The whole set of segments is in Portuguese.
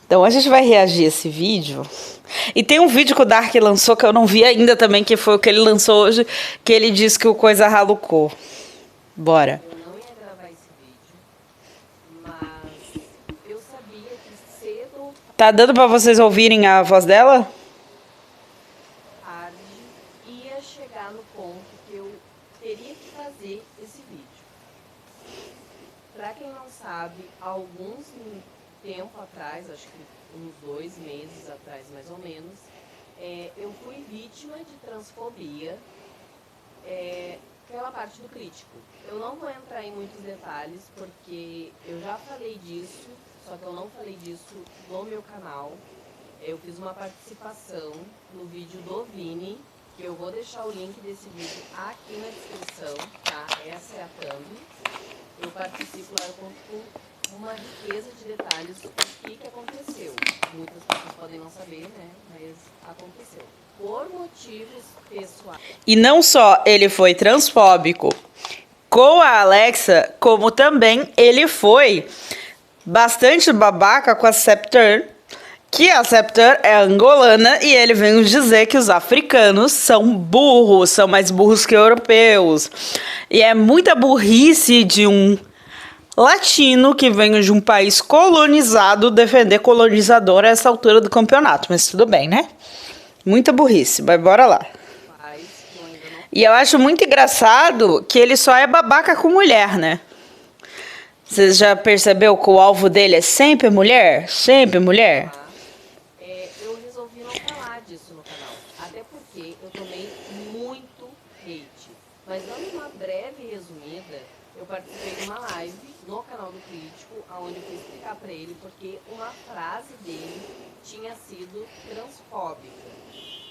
Então a gente vai reagir a esse vídeo. E tem um vídeo que o Dark lançou que eu não vi ainda também, que foi o que ele lançou hoje, que ele disse que o Coisa Ralucou. Bora. Eu não ia gravar esse vídeo, mas eu sabia que cedo ou Tá dando pra vocês ouvirem a voz dela? tarde ia chegar no ponto que eu teria que fazer esse vídeo. Pra quem não sabe, há alguns tempo atrás, acho que uns 2 meses atrás mais ou menos, eu fui vítima de transfobia pela parte do crítico. Eu não vou entrar em muitos detalhes, porque eu já falei disso, só que eu não falei disso no meu canal. Eu fiz uma participação no vídeo do Vini, que eu vou deixar o link desse vídeo aqui na descrição, tá? Essa é a thumb. Eu participo lá, eu conto com uma riqueza de detalhes o que aconteceu. Muitas pessoas podem não saber, né? Mas aconteceu. Por motivos pessoais. E não só ele foi transfóbico com a Alexa, como também ele foi bastante babaca com a Scepter, que a Scepter é angolana e ele veio dizer que os africanos são burros, são mais burros que europeus. E é muita burrice de um latino que vem de um país colonizado defender colonizador a essa altura do campeonato. Mas tudo bem, né? Muita burrice, mas bora lá. Que eu ainda não. E eu acho muito engraçado que ele só é babaca com mulher, né? Você já percebeu que o alvo dele é sempre mulher? Sempre mulher? Eu resolvi não falar disso no canal. Até porque eu tomei muito hate. Mas dando uma breve resumida, eu participei de uma live no canal do Crítico, onde eu fui explicar pra ele porque uma frase dele tinha sido transfóbica.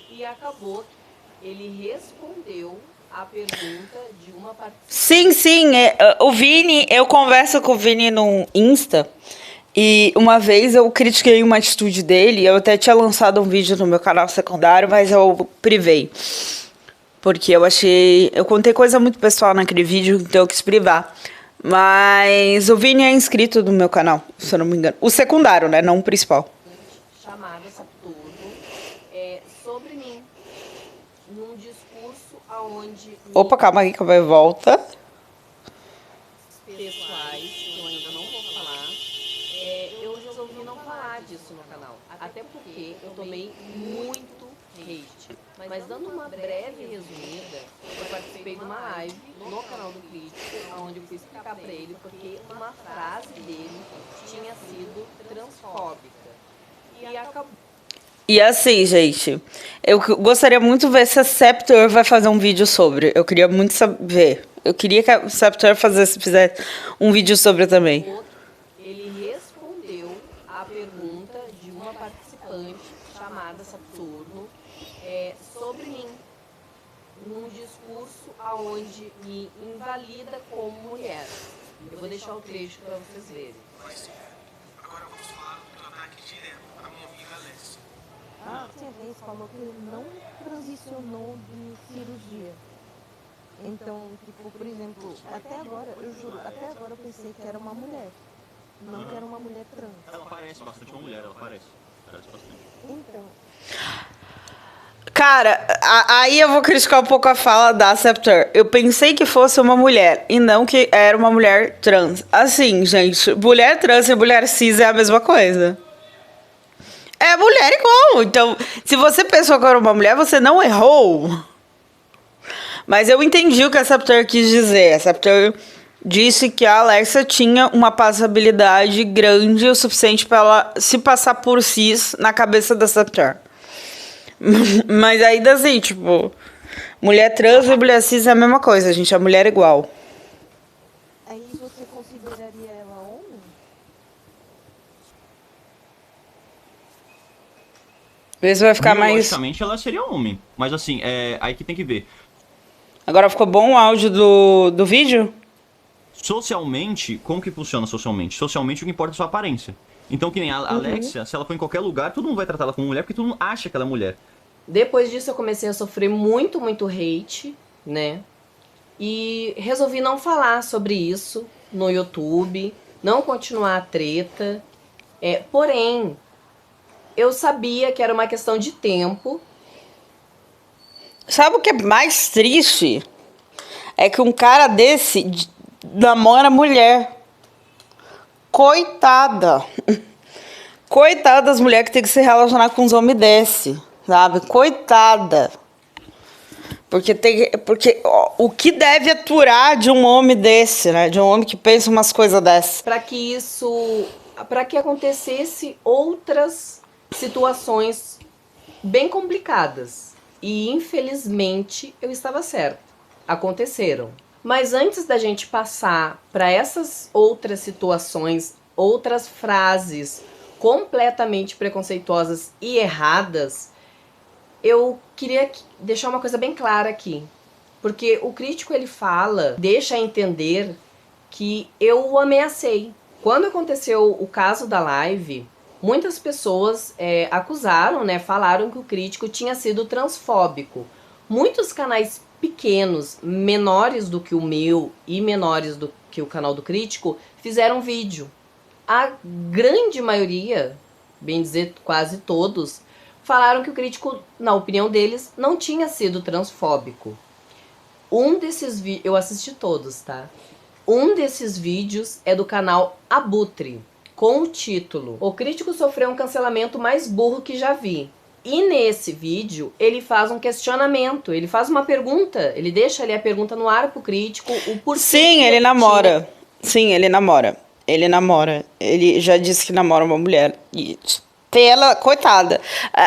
E acabou que ele respondeu a pergunta de uma participante. Sim, o Vini, eu converso com o Vini no Insta, e uma vez eu critiquei uma atitude dele, eu até tinha lançado um vídeo no meu canal secundário, mas eu privei. Porque eu contei coisa muito pessoal naquele vídeo, então eu quis privar. Mas o Vini é inscrito no meu canal, se eu não me engano. O secundário, né, não o principal. Chamada Saturno, sobre mim, num discurso aonde Opa, calma aí que eu volta. pessoais, que eu ainda não vou falar, eu resolvi não falar disso no canal. Até porque eu tomei muito hate. Mas dando uma breve resumida, eu participei de uma live no canal do Crítico, onde eu fui explicar pra ele porque uma frase dele tinha sido transfóbica. E acabou. E assim, gente, eu gostaria muito de ver se a Scepter vai fazer um vídeo sobre. Eu queria muito saber. Eu queria que a Scepter fizesse um vídeo sobre também. Ele respondeu a pergunta de uma participante chamada Saturno sobre mim, num discurso aonde me invalida como mulher. Eu vou deixar o trecho para vocês verem. Agora vamos falar do ataque direto à minha amiga Alessia. Você vez falou que ele não transicionou de cirurgia. Então, tipo, por exemplo, até agora, eu juro, até agora eu pensei que era uma mulher. Não que era uma mulher trans. Ela parece bastante uma mulher, ela parece. Parece bastante. Então, Cara, aí eu vou criticar um pouco a fala da Scepter. Eu pensei que fosse uma mulher e não que era uma mulher trans. Assim, gente, mulher trans e mulher cis é a mesma coisa. É mulher igual. Então, se você pensou que era uma mulher, você não errou. Mas eu entendi o que a Scepter quis dizer. A Scepter disse que a Alexa tinha uma passabilidade grande o suficiente para ela se passar por cis na cabeça da Scepter. Mas ainda assim, tipo, mulher trans e mulher cis é a mesma coisa, gente. A mulher é igual. aí você consideraria ela homem? Vê se vai ficar mais. Biologicamente ela seria homem. Mas assim, aí que tem que ver. Agora ficou bom o áudio do vídeo? Socialmente, como que funciona socialmente? Socialmente o que importa é a sua aparência. Então, que nem a Alexia, se ela for em qualquer lugar, todo mundo vai tratar ela como mulher, porque todo mundo acha que ela é mulher. Depois disso eu comecei a sofrer muito, muito hate, né? E resolvi não falar sobre isso no YouTube, não continuar a treta. Porém, Eu sabia que era uma questão de tempo. Sabe o que é mais triste? É que um cara desse namora mulher. Coitada. Coitada das mulheres que tem que se relacionar com uns homens desse, sabe? Coitada. Porque ó, o que deve aturar de um homem desse, né? De um homem que pensa umas coisas dessas. Para que acontecesse outras situações bem complicadas. E infelizmente eu estava certa. Aconteceram. Mas antes da gente passar para essas outras situações, outras frases completamente preconceituosas e erradas, eu queria deixar uma coisa bem clara aqui. Porque o crítico, ele fala, deixa entender que eu o ameacei. Quando aconteceu o caso da live, muitas pessoas acusaram, né, falaram que o crítico tinha sido transfóbico. Muitos canais pequenos, menores do que o meu e menores do que o canal do crítico, fizeram vídeo. A grande maioria, bem dizer quase todos, falaram que o crítico, na opinião deles, não tinha sido transfóbico. Um desses vídeos, eu assisti todos, tá? Um desses vídeos é do canal Abutre, com o título "O crítico sofreu um cancelamento mais burro que já vi". E nesse vídeo, ele faz um questionamento, ele faz uma pergunta, ele deixa ali a pergunta no ar pro crítico, o porquê. Sim, ele namora. Sim, ele namora. Ele namora. Ele já disse que namora uma mulher. E ela, coitada,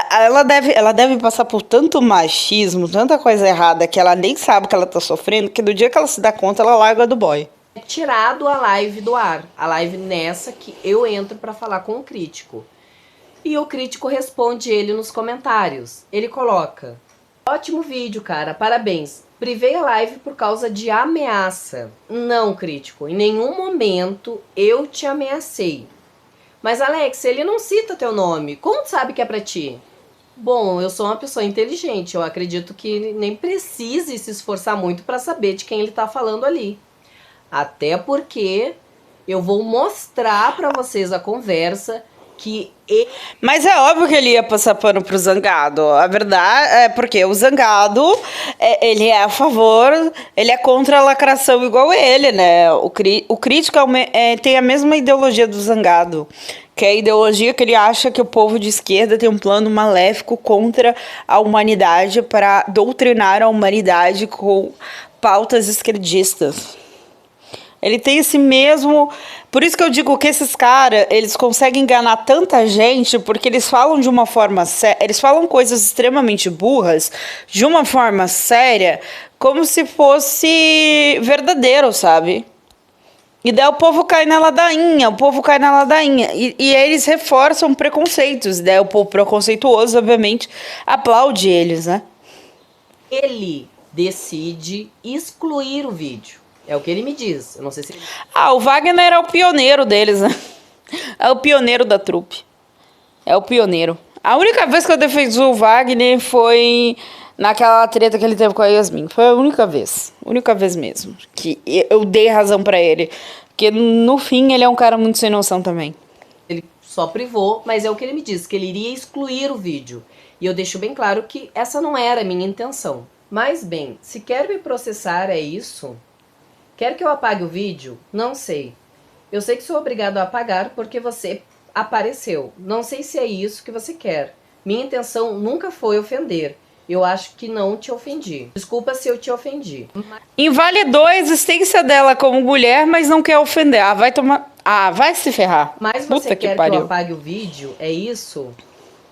ela deve passar por tanto machismo, tanta coisa errada, que ela nem sabe que ela tá sofrendo, que do dia que ela se dá conta, ela larga do boy. Tirado a live do ar. A live nessa que eu entro pra falar com o crítico. E o crítico responde ele nos comentários. Ele coloca: "Ótimo vídeo, cara, parabéns. Privei a live por causa de ameaça". Não, crítico, em nenhum momento eu te ameacei. Mas Alex, ele não cita teu nome. Como tu sabe que é pra ti? Bom, eu sou uma pessoa inteligente. Eu acredito que ele nem precise se esforçar muito pra saber de quem ele tá falando ali. Até porque eu vou mostrar pra vocês a conversa que Mas é óbvio que ele ia passar pano pro Zangado. A verdade é porque o Zangado, ele é a favor, ele é contra a lacração igual ele, né? O crítico tem a mesma ideologia do Zangado, que é a ideologia que ele acha que o povo de esquerda tem um plano maléfico contra a humanidade para doutrinar a humanidade com pautas esquerdistas. Ele tem esse mesmo... Por isso que eu digo que esses caras, eles conseguem enganar tanta gente, porque eles falam de uma forma séria, eles falam coisas extremamente burras, de uma forma séria, como se fosse verdadeiro, sabe? E daí o povo cai na ladainha, E eles reforçam preconceitos, daí o povo preconceituoso, obviamente, aplaude eles, né? ele decide excluir o vídeo. É o que ele me diz. Eu não sei se ele... O Wagner é o pioneiro deles, né? É o pioneiro da trupe. É o pioneiro. A única vez que eu defendi o Wagner foi naquela treta que ele teve com a Yasmin. Foi a única vez. Única vez mesmo. Que eu dei razão pra ele. Porque no fim ele é um cara muito sem noção também. Ele só privou, mas é o que ele me disse, que ele iria excluir o vídeo. E eu deixo bem claro que essa não era a minha intenção. Mas bem, se quer me processar é isso... Quer que eu apague o vídeo? Não sei. Eu sei que sou obrigado a apagar porque você apareceu. Não sei se é isso que você quer. Minha intenção nunca foi ofender. Eu acho que não te ofendi. Desculpa se eu te ofendi. Invalidou a existência dela como mulher, mas não quer ofender. Vai tomar... vai se ferrar. Mas você quer que eu apague o vídeo? É isso?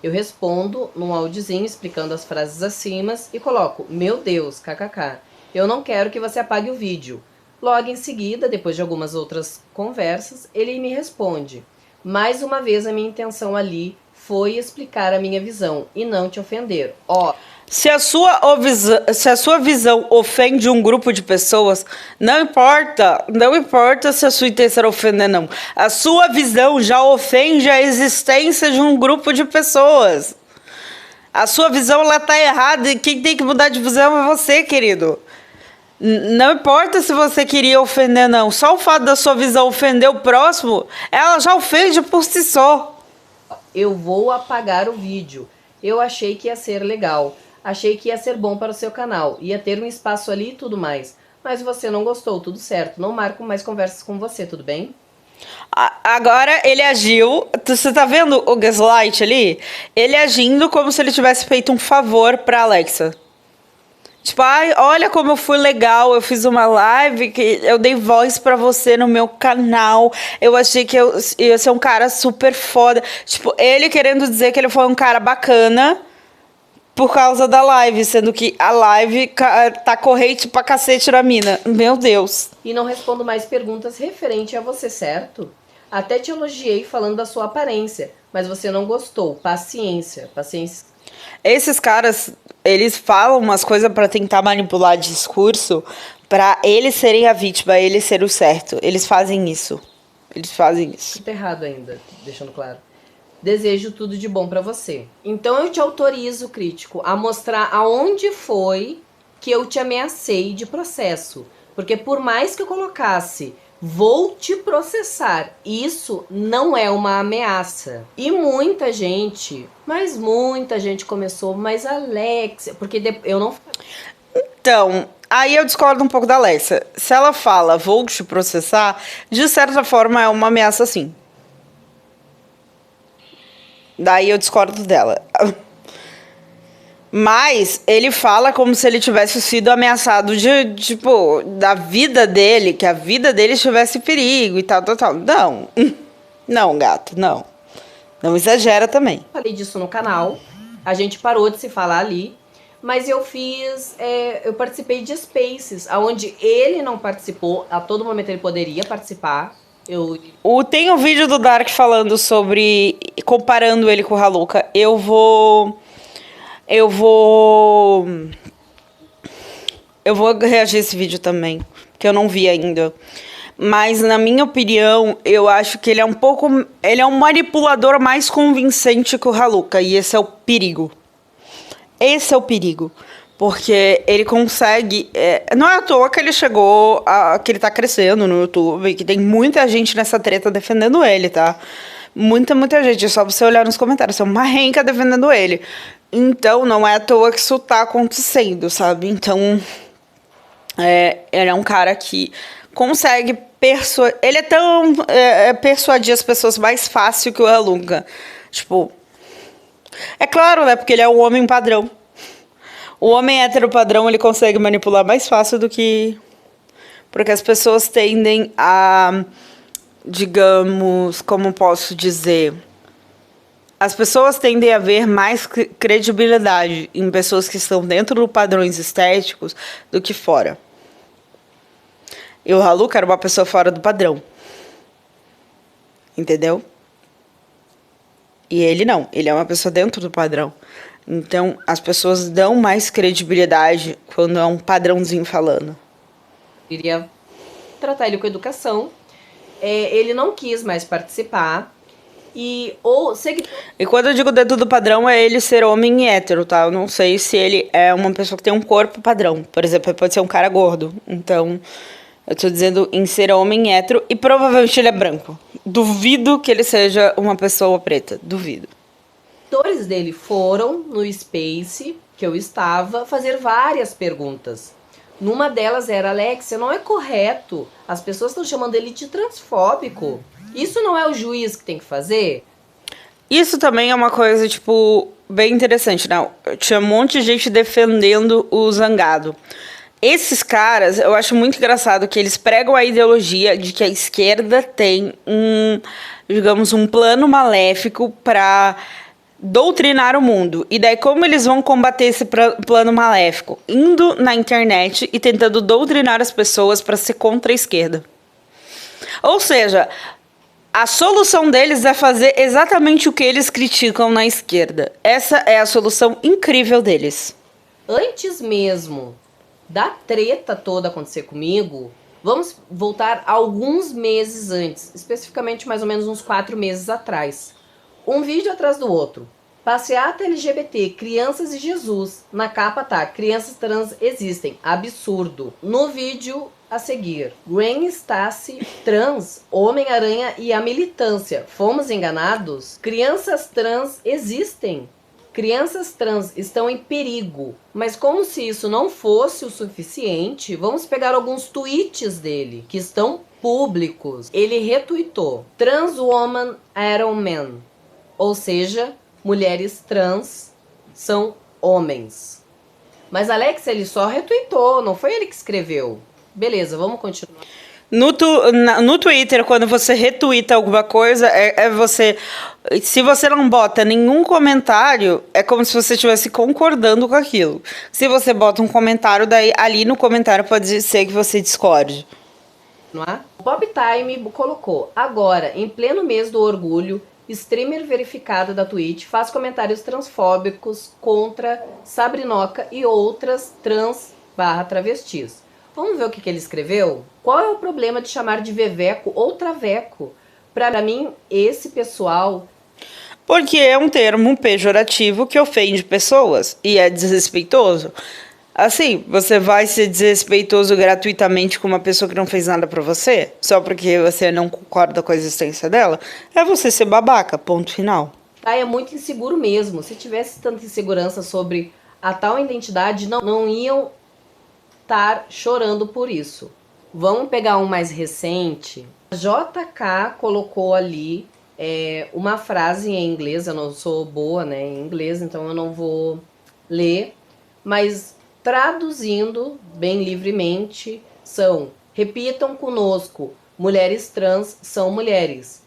Eu respondo num áudiozinho explicando as frases acima e coloco: "Meu Deus, kkk. Eu não quero que você apague o vídeo". Logo em seguida, depois de algumas outras conversas, ele me responde: "Mais uma vez, a minha intenção ali foi explicar a minha visão e não te ofender. Se a sua visão ofende um grupo de pessoas, não importa se a sua intenção era ofender, não. A sua visão já ofende a existência de um grupo de pessoas. A sua visão, ela tá errada e quem tem que mudar de visão é você, querido. Não importa se você queria ofender, não. Só o fato da sua visão ofender o próximo, ela já ofende por si só. eu vou apagar o vídeo. Eu achei que ia ser legal. Achei que ia ser bom para o seu canal. Ia ter um espaço ali e tudo mais. Mas você não gostou, tudo certo. Não marco mais conversas com você, tudo bem? Agora ele agiu. Você tá vendo o gaslight ali? Ele agindo como se ele tivesse feito um favor pra Alexa. Tipo, ai, olha como eu fui legal. Eu fiz uma live que eu dei voz pra você no meu canal. Eu achei que eu ia ser um cara super foda. Tipo, ele querendo dizer que ele foi um cara bacana por causa da live, sendo que a live tá corrente pra cacete na mina. Meu Deus. E não respondo mais perguntas referente a você, certo? Até te elogiei falando da sua aparência, mas você não gostou. Paciência, paciência. Esses caras, eles falam umas coisas pra tentar manipular discurso, pra eles serem a vítima, eles serem o certo. Eles fazem isso. Eles fazem isso. Tudo errado ainda, deixando claro. Desejo tudo de bom pra você. Então eu te autorizo, crítico, a mostrar aonde foi que eu te ameacei de processo. Porque por mais que eu colocasse, vou te processar, isso não é uma ameaça. E muita gente, mas muita gente começou, mas Alexia, porque eu não... Então, aí eu discordo um pouco da Alexa. Se ela fala, vou te processar, de certa forma é uma ameaça sim. Daí eu discordo dela. Mas ele fala como se ele tivesse sido ameaçado de, tipo, da vida dele, que a vida dele estivesse em perigo e tal, tal, tal. Não. Não, gato, não. Não exagera também. Falei disso no canal, a gente parou de se falar ali, mas eu eu participei de Spaces, onde ele não participou, a todo momento ele poderia participar. Tem um vídeo do Dark falando sobre, comparando ele com o Haluka. Eu vou reagir a esse vídeo também, porque eu não vi ainda. Mas, na minha opinião, eu acho que ele é um manipulador mais convincente que o Haluka, e esse é o perigo. Esse é o perigo. Porque ele consegue... não é à toa que ele chegou... que ele tá crescendo no YouTube, que tem muita gente nessa treta defendendo ele, tá? Muita gente. É só você olhar nos comentários. Tem uma renca defendendo ele. Então, não é à toa que isso tá acontecendo, sabe? Então, ele é um cara que consegue persuadir... Ele é tão... persuadir as pessoas mais fácil que o Haluka. Tipo... É claro, né? Porque ele é um homem padrão. O homem hétero padrão, ele consegue manipular mais fácil do que... Porque as pessoas tendem a... Digamos, como posso dizer... As pessoas tendem a ver mais credibilidade em pessoas que estão dentro dos padrões estéticos do que fora. E o Haluka era uma pessoa fora do padrão. Entendeu? E ele não. Ele é uma pessoa dentro do padrão. Então, as pessoas dão mais credibilidade quando é um padrãozinho falando. Iria tratar ele com educação. Ele não quis mais participar. E quando eu digo dentro do padrão, é ele ser homem e hétero, tá? Eu não sei se ele é uma pessoa que tem um corpo padrão. Por exemplo, ele pode ser um cara gordo. Então, eu tô dizendo em ser homem hétero e provavelmente ele é branco. Duvido que ele seja uma pessoa preta. Duvido. Os seguidores dele foram no Space, que eu estava, fazer várias perguntas. Numa delas era, Alexia, não é correto. As pessoas estão chamando ele de transfóbico. Isso não é o juiz que tem que fazer? Isso também é uma coisa, tipo, bem interessante, né? Tinha um monte de gente defendendo o Zangado. Esses caras, eu acho muito engraçado que eles pregam a ideologia de que a esquerda tem digamos, um plano maléfico para doutrinar o mundo. E daí, como eles vão combater esse plano maléfico? Indo na internet e tentando doutrinar as pessoas para ser contra a esquerda. Ou seja... A solução deles é fazer exatamente o que eles criticam na esquerda. Essa é a solução incrível deles. Antes mesmo da treta toda acontecer comigo, vamos voltar alguns meses antes, especificamente mais ou menos uns 4 meses atrás. Um vídeo atrás do outro. Passeata LGBT, crianças e Jesus. Na capa tá, crianças trans existem. Absurdo. No vídeo, A seguir, Gwen Stacy, trans, Homem-Aranha e a militância. Fomos enganados? Crianças trans existem. Crianças trans estão em perigo. Mas como se isso não fosse o suficiente, vamos pegar alguns tweets dele, que estão públicos. Ele retuitou: Trans Woman Iron Man. Ou seja, mulheres trans são homens. Mas Alex, ele só retuitou, não foi ele que escreveu. Beleza, vamos continuar. No Twitter, quando você retuita alguma coisa, é você... Se você não bota nenhum comentário, é como se você estivesse concordando com aquilo. Se você bota um comentário, daí ali no comentário pode ser que você discorde. Não é? O Bob Time colocou: agora, em pleno mês do orgulho, streamer verificada da Twitch faz comentários transfóbicos contra Sabrinoca e outras trans/travestis. Vamos ver o que ele escreveu? Qual é o problema de chamar de veveco ou traveco? Pra mim, esse pessoal... Porque é um termo pejorativo que ofende pessoas e é desrespeitoso. Assim, você vai ser desrespeitoso gratuitamente com uma pessoa que não fez nada pra você? Só porque você não concorda com a existência dela? É você ser babaca, ponto final. É muito inseguro mesmo. Se tivesse tanta insegurança sobre a tal identidade, não iam estar chorando por isso. Vamos pegar um mais recente. A JK colocou ali uma frase em inglês. Eu não sou boa, né, em inglês, então eu não vou ler. Mas traduzindo bem livremente, repitam conosco: mulheres trans são mulheres.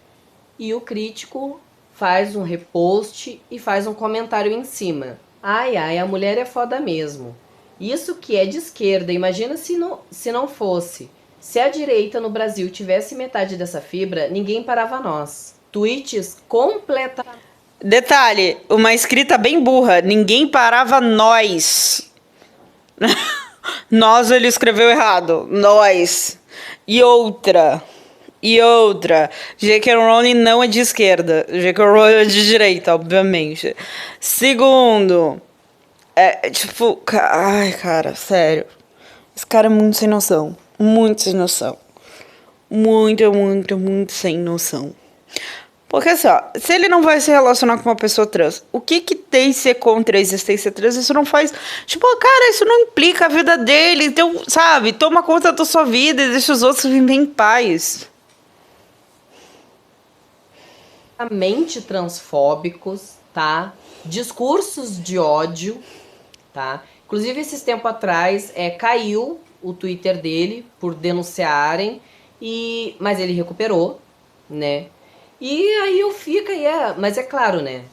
E o crítico faz um repost e faz um comentário em cima: ai, a mulher é foda mesmo. Isso que é de esquerda, imagina se não fosse. Se a direita no Brasil tivesse metade dessa fibra, ninguém parava nós. Tweets completa. Detalhe, uma escrita bem burra: ninguém parava nós. Nós, ele escreveu errado. Nós. E outra. J.K. Rowling não é de esquerda. J.K. Rowling é de direita, obviamente. Segundo, tipo... Ai, cara, sério. Esse cara é muito sem noção. Muito sem noção. Muito sem noção. Porque assim, ó, se ele não vai se relacionar com uma pessoa trans, o que tem ser contra a existência trans? Isso não faz... Tipo, cara, isso não implica a vida dele. Então, sabe, toma conta da sua vida e deixa os outros viver em paz. Mente transfóbicos, tá? Discursos de ódio, tá? Inclusive, esses tempos atrás, caiu o Twitter dele por denunciarem, mas ele recuperou, né? E aí eu fico, mas é claro, né?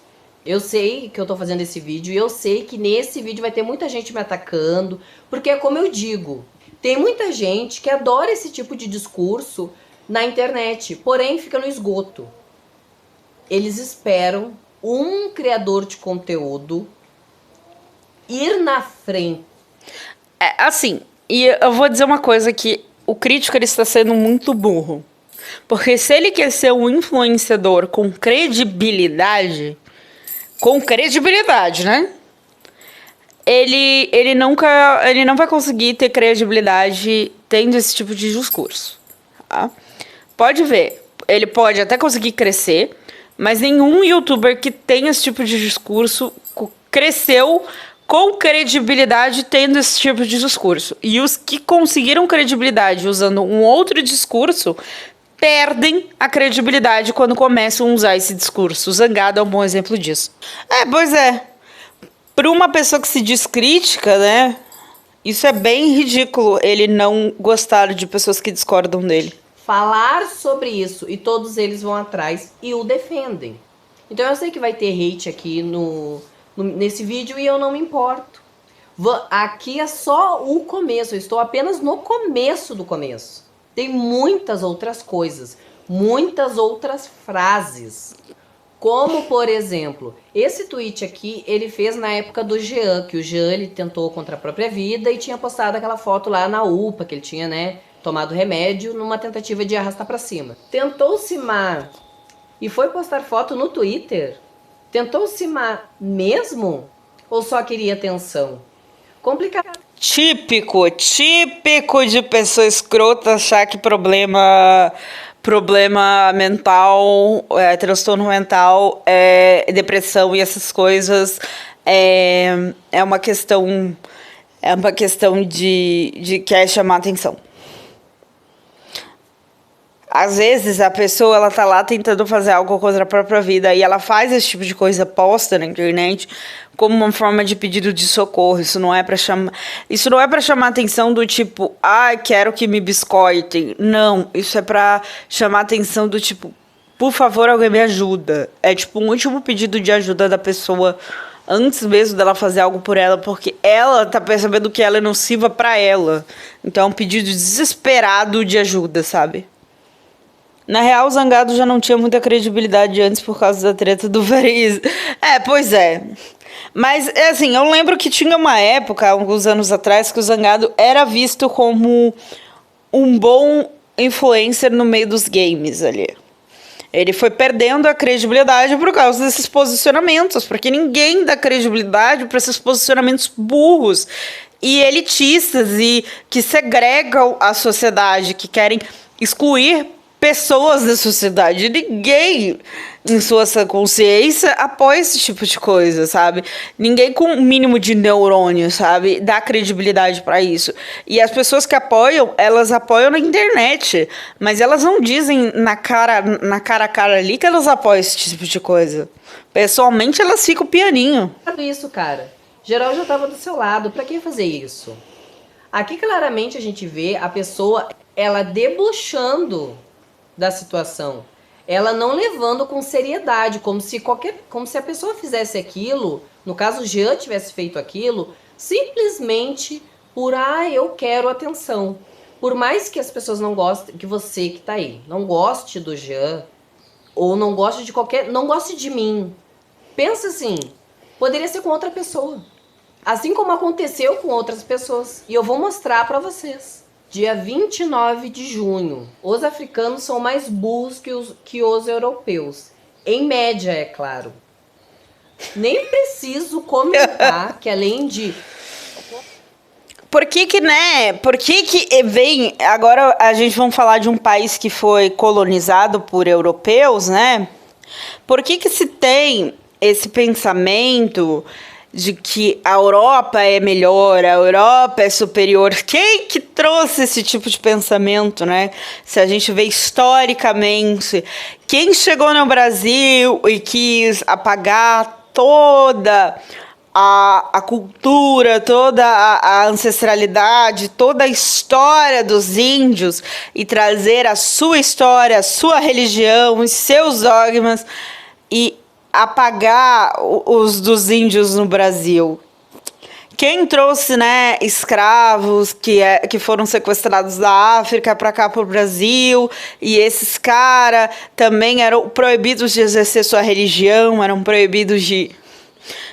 Eu sei que eu tô fazendo esse vídeo e eu sei que nesse vídeo vai ter muita gente me atacando, porque é como eu digo, tem muita gente que adora esse tipo de discurso na internet, porém fica no esgoto. Eles esperam um criador de conteúdo ir na frente. Assim, e eu vou dizer uma coisa que o crítico ele está sendo muito burro. Porque se ele quer ser um influenciador com credibilidade, né? Ele não vai conseguir ter credibilidade tendo esse tipo de discurso. Tá? Pode ver, ele pode até conseguir crescer, mas nenhum youtuber que tem esse tipo de discurso cresceu com credibilidade tendo esse tipo de discurso. E os que conseguiram credibilidade usando um outro discurso perdem a credibilidade quando começam a usar esse discurso. O Zangado é um bom exemplo disso. Pois é. Para uma pessoa que se diz crítica, né? Isso é bem ridículo, ele não gostar de pessoas que discordam dele. Falar sobre isso e todos eles vão atrás e o defendem. Então eu sei que vai ter hate aqui nesse vídeo e eu não me importo. Aqui é só o começo, eu estou apenas no começo do começo. Tem muitas outras coisas, muitas outras frases. Como, por exemplo, esse tweet aqui, ele fez na época do Jean, que o Jean ele tentou contra a própria vida e tinha postado aquela foto lá na UPA, que ele tinha, né, tomado remédio numa tentativa de arrastar pra cima. Tentou cimar e foi postar foto no Twitter? Tentou cimar mesmo? Ou só queria atenção? Complicado. típico de pessoa escrota achar que problema mental, transtorno mental, depressão e essas coisas é uma questão de quer chamar atenção. Às vezes a pessoa ela tá lá tentando fazer algo contra a própria vida e ela faz esse tipo de coisa, posta na internet como uma forma de pedido de socorro. Isso não é para chamar atenção do tipo, quero que me biscoitem. Não, isso é para chamar atenção do tipo, por favor, alguém me ajuda. É tipo um último pedido de ajuda da pessoa antes mesmo dela fazer algo por ela, porque ela tá percebendo que ela é nociva para ela. Então é um pedido desesperado de ajuda, sabe? Na real, o Zangado já não tinha muita credibilidade antes por causa da treta do Variz. Pois é. Mas, assim, eu lembro que tinha uma época, alguns anos atrás, que o Zangado era visto como um bom influencer no meio dos games ali. Ele foi perdendo a credibilidade por causa desses posicionamentos, porque ninguém dá credibilidade para esses posicionamentos burros e elitistas e que segregam a sociedade, que querem excluir pessoas da sociedade. Ninguém, em sua consciência, apoia esse tipo de coisa, sabe? Ninguém com um mínimo de neurônio, sabe? Dá credibilidade pra isso. E as pessoas que apoiam, elas apoiam na internet, mas elas não dizem na cara a cara ali que elas apoiam esse tipo de coisa. Pessoalmente, elas ficam pianinho. Isso, cara. Geral já tava do seu lado. Pra que fazer isso? Aqui, claramente, a gente vê a pessoa, ela debochando da situação, ela não levando com seriedade, como se a pessoa fizesse aquilo, no caso o Jean tivesse feito aquilo, simplesmente por eu quero atenção. Por mais que as pessoas não gostem, que você que tá aí, não goste do Jean, ou não goste não goste de mim. Pensa assim, poderia ser com outra pessoa. Assim como aconteceu com outras pessoas. E eu vou mostrar pra vocês. Dia 29 de junho, os africanos são mais burros que os europeus. Em média, é claro. Nem preciso comentar que além de... Por que vem... Agora a gente vai falar de um país que foi colonizado por europeus, né? Por que se tem esse pensamento de que a Europa é melhor, a Europa é superior? Quem que trouxe esse tipo de pensamento, né? Se a gente vê historicamente, quem chegou no Brasil e quis apagar toda a cultura, toda a ancestralidade, toda a história dos índios e trazer a sua história, a sua religião, os seus dogmas e apagar os dos índios no Brasil? Quem trouxe, né, escravos que foram sequestrados da África para cá para o Brasil, e esses caras também eram proibidos de exercer sua religião, eram proibidos de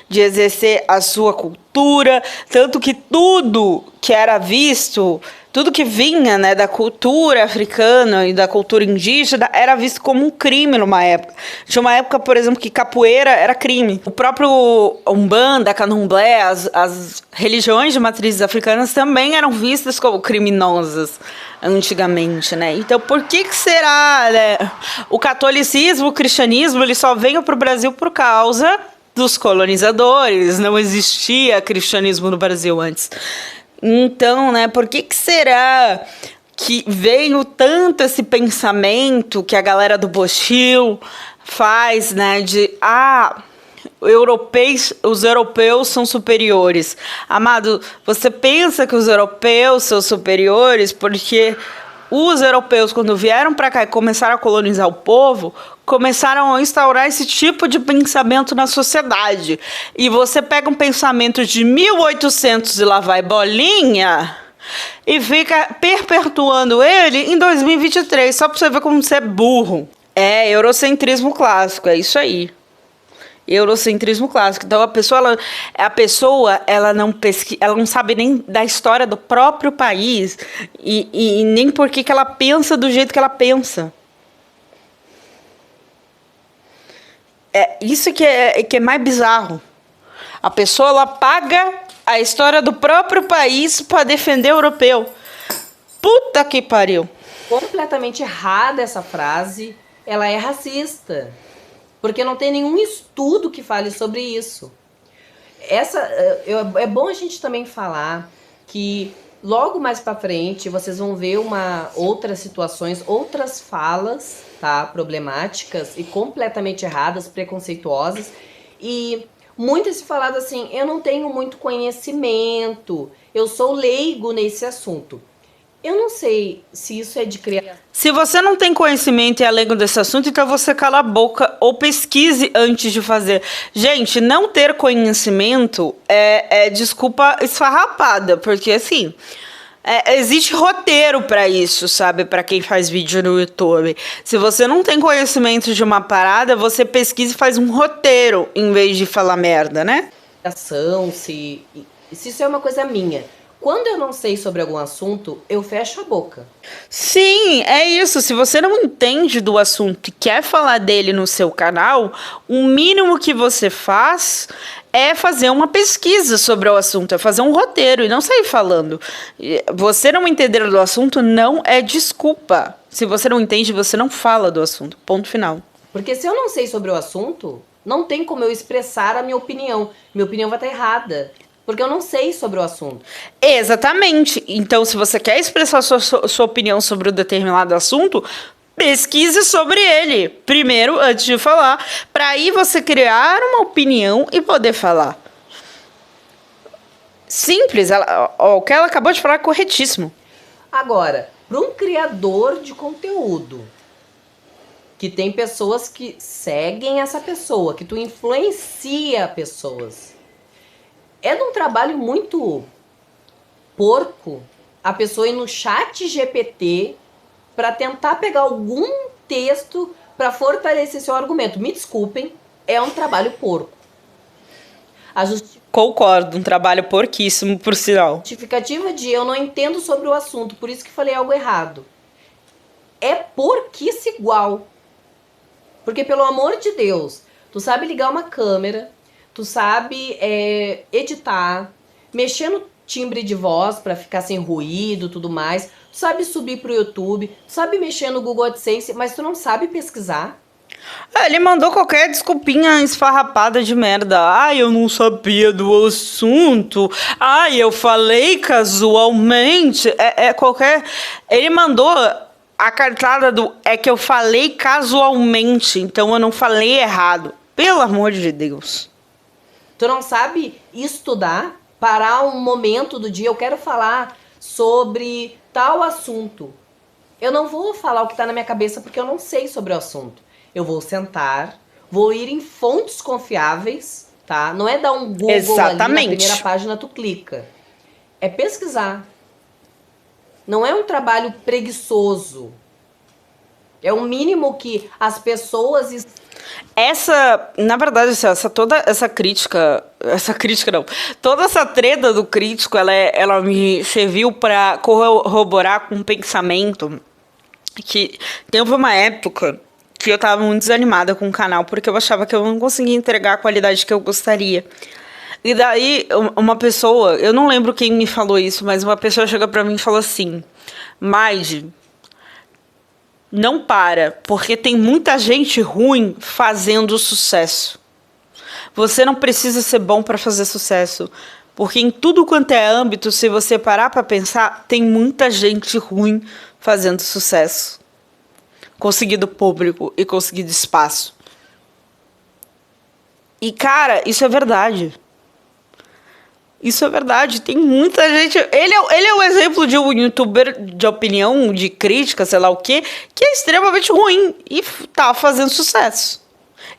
exercer a sua cultura, tanto que tudo que era visto, tudo que vinha, né, da cultura africana e da cultura indígena era visto como um crime numa época. Tinha uma época, por exemplo, que capoeira era crime. O próprio Umbanda, Candomblé, as religiões de matrizes africanas também eram vistas como criminosas antigamente, né? Então, por que será, né? O catolicismo, o cristianismo, eles só veio para o Brasil por causa dos colonizadores. Não existia cristianismo no Brasil antes. Então, né, por que será que veio tanto esse pensamento que a galera do Bochil faz, né, de os europeus são superiores? Amado, você pensa que os europeus são superiores porque os europeus, quando vieram para cá e começaram a colonizar o povo, começaram a instaurar esse tipo de pensamento na sociedade. E você pega um pensamento de 1800 e lá vai bolinha e fica perpetuando ele em 2023, só para você ver como você é burro. É eurocentrismo clássico, é isso aí. Eurocentrismo clássico. Então a pessoa ela não sabe nem da história do próprio país e nem por que ela pensa do jeito que ela pensa. É isso que é mais bizarro. A pessoa, ela paga a história do próprio país pra defender o europeu. Puta que pariu. Completamente errada essa frase, ela é racista. Porque não tem nenhum estudo que fale sobre isso. É bom a gente também falar que logo mais pra frente vocês vão ver outras situações, outras falas, tá, problemáticas e completamente erradas, preconceituosas, e muitas se falaram assim, eu não tenho muito conhecimento, eu sou leigo nesse assunto. Eu não sei se isso é de criação. Se você não tem conhecimento e é leigo desse assunto, então você cala a boca ou pesquise antes de fazer. Gente, não ter conhecimento é desculpa esfarrapada, porque assim, existe roteiro pra isso, sabe? Pra quem faz vídeo no YouTube. Se você não tem conhecimento de uma parada, você pesquisa e faz um roteiro em vez de falar merda, né? Se isso é uma coisa minha. Quando eu não sei sobre algum assunto, eu fecho a boca. Sim, é isso. Se você não entende do assunto e quer falar dele no seu canal, o mínimo que você faz é fazer uma pesquisa sobre o assunto, é fazer um roteiro e não sair falando. Você não entender do assunto não é desculpa. Se você não entende, você não fala do assunto. Ponto final. Porque se eu não sei sobre o assunto, não tem como eu expressar a minha opinião. Minha opinião vai estar errada. Porque eu não sei sobre o assunto. Exatamente. Então, se você quer expressar sua opinião sobre um determinado assunto, pesquise sobre ele primeiro, antes de falar, para aí você criar uma opinião e poder falar. Simples. O que ela acabou de falar é corretíssimo. Agora, para um criador de conteúdo, que tem pessoas que seguem essa pessoa, que tu influencia pessoas, é de um trabalho muito porco a pessoa ir no chat GPT para tentar pegar algum texto para fortalecer seu argumento. Me desculpem, é um trabalho porco. Concordo, um trabalho porquíssimo, por sinal. Justificativa de eu não entendo sobre o assunto, por isso que falei algo errado. É porquice igual. Porque, pelo amor de Deus, tu sabe ligar uma câmera, tu sabe editar, mexer no timbre de voz para ficar sem ruído, tudo mais. Tu sabe subir pro YouTube, tu sabe mexer no Google AdSense, mas tu não sabe pesquisar. Ele mandou qualquer desculpinha esfarrapada de merda. Ai, eu não sabia do assunto. Ai, eu falei casualmente. Qualquer... Ele mandou a cartada do... É que eu falei casualmente, então eu não falei errado. Pelo amor de Deus. Tu não sabe estudar, parar um momento do dia, eu quero falar sobre tal assunto. Eu não vou falar o que está na minha cabeça porque eu não sei sobre o assunto. Eu vou sentar, vou ir em fontes confiáveis, tá? Não é dar um Google ali na primeira página, tu clica. É pesquisar. Não é um trabalho preguiçoso. É o mínimo que as pessoas... Na verdade, toda essa crítica não, toda essa treta do crítico, ela me serviu para corroborar com um pensamento que teve uma época que eu tava muito desanimada com o canal, porque eu achava que eu não conseguia entregar a qualidade que eu gostaria. E daí, uma pessoa, eu não lembro quem me falou isso, mas uma pessoa chegou pra mim e falou assim, Maide, não para, porque tem muita gente ruim fazendo sucesso. Você não precisa ser bom para fazer sucesso, porque em tudo quanto é âmbito, se você parar para pensar, tem muita gente ruim fazendo sucesso, conseguindo público e conseguindo espaço. E cara, isso é verdade. Isso é verdade, tem muita gente... Ele é o exemplo de um youtuber de opinião, de crítica, sei lá o quê, que é extremamente ruim e tá fazendo sucesso.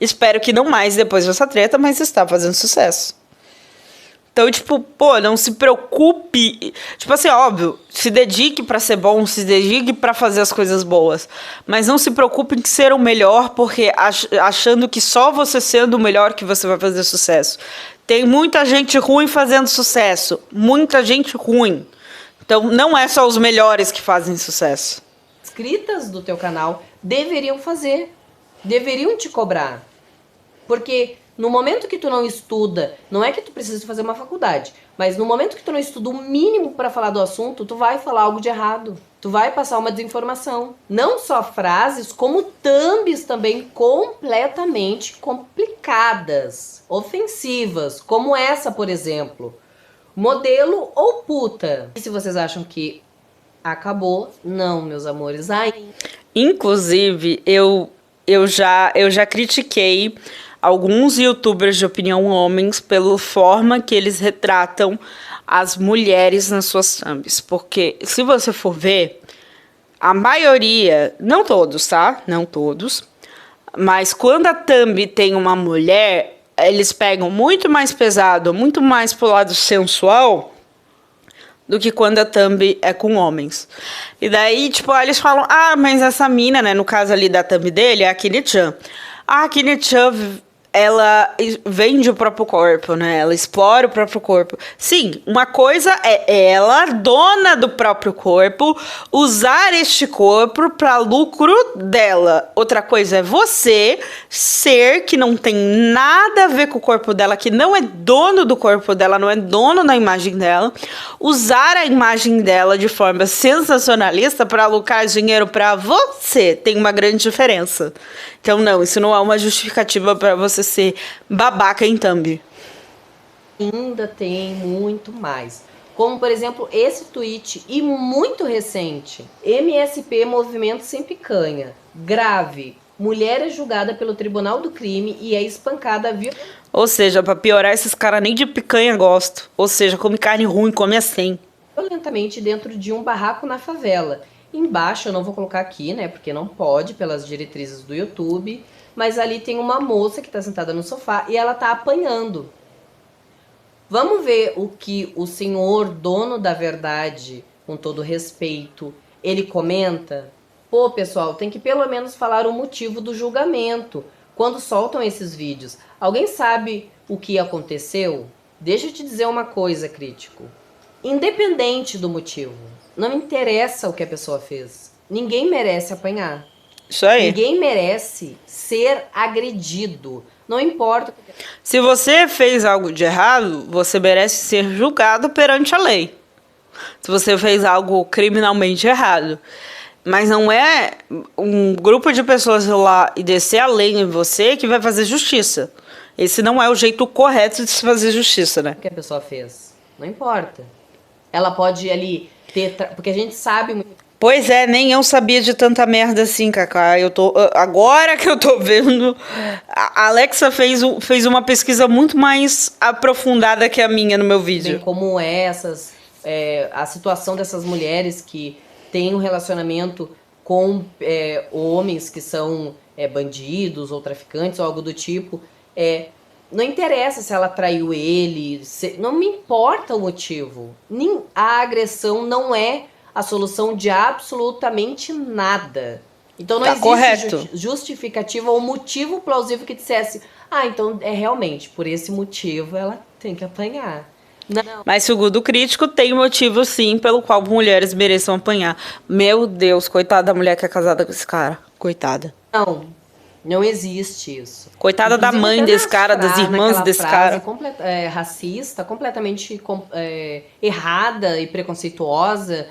Espero que não mais depois dessa treta, mas está fazendo sucesso. Então, tipo, pô, não se preocupe... Tipo assim, óbvio, se dedique pra ser bom, se dedique pra fazer as coisas boas. Mas não se preocupe em ser o melhor, porque achando que só você sendo o melhor que você vai fazer sucesso. Tem muita gente ruim fazendo sucesso. Muita gente ruim. Então, não é só os melhores que fazem sucesso. Inscritas do teu canal deveriam fazer. Deveriam te cobrar. Porque No momento que tu não estuda, não é que tu precisa fazer uma faculdade, mas no momento que tu não estuda o mínimo para falar do assunto, tu vai falar algo de errado. Tu vai passar uma desinformação. Não só frases, como thumbs também completamente complicadas, ofensivas, como essa, por exemplo. Modelo ou puta? E se vocês acham que acabou, não, meus amores. Inclusive, eu já critiquei alguns youtubers de opinião homens pela forma que eles retratam as mulheres nas suas thumbs. Porque, se você for ver, a maioria, não todos, tá? Não todos. Mas quando a thumb tem uma mulher, eles pegam muito mais pesado, muito mais pro lado sensual do que quando a thumb é com homens. E daí, tipo, aí eles falam, mas essa mina, né, no caso ali da thumb dele, é a Kini-chan. A Kini-chan, ela vende o próprio corpo, né? Ela explora o próprio corpo. Sim, uma coisa é ela, dona do próprio corpo, usar este corpo para lucro dela. Outra coisa é você, ser que não tem nada a ver com o corpo dela, que não é dono do corpo dela, não é dono da imagem dela, usar a imagem dela de forma sensacionalista para lucrar dinheiro para você. Tem uma grande diferença. Então, não, isso não é uma justificativa para você ser babaca em thumb. Ainda tem muito mais. Como, por exemplo, esse tweet, e muito recente. MSP Movimento Sem Picanha. Grave. Mulher é julgada pelo Tribunal do Crime e é espancada Ou seja, pra piorar, esses caras nem de picanha gostam. Ou seja, come carne ruim, come assim. violentamente dentro de um barraco na favela. Embaixo, eu não vou colocar aqui, né, porque não pode, pelas diretrizes do YouTube, mas ali tem uma moça que está sentada no sofá e ela está apanhando. Vamos ver o que o senhor dono da verdade, com todo respeito, ele comenta? Pô, pessoal, tem que pelo menos falar o motivo do julgamento quando soltam esses vídeos. Alguém sabe o que aconteceu? Deixa eu te dizer uma coisa, crítico. Independente do motivo, não interessa o que a pessoa fez. Ninguém merece apanhar. Isso aí. Ninguém merece ser agredido. Não importa. Se você fez algo de errado, você merece ser julgado perante a lei. Se você fez algo criminalmente errado. Mas não é um grupo de pessoas ir lá e descer a lei em você que vai fazer justiça. Esse não é o jeito correto de se fazer justiça, né? O que a pessoa fez. Não importa. Ela pode ali ter... Porque a gente sabe... Pois é, nem eu sabia de tanta merda assim, Cacá. Agora que eu tô vendo... A Alexa fez uma pesquisa muito mais aprofundada que a minha no meu vídeo. Bem como a situação dessas mulheres que têm um relacionamento com homens que são bandidos ou traficantes ou algo do tipo. Não interessa se ela traiu ele, não me importa o motivo. A agressão não é a solução de absolutamente nada. Então não existe justificativa ou motivo plausível que dissesse, então realmente, por esse motivo ela tem que apanhar. Não. Mas segundo o crítico, tem motivo sim pelo qual mulheres mereçam apanhar. Meu Deus, coitada da mulher que é casada com esse cara. Coitada. Não existe isso. Coitada da mãe desse cara, das irmãs desse cara. Racista, completamente errada e preconceituosa.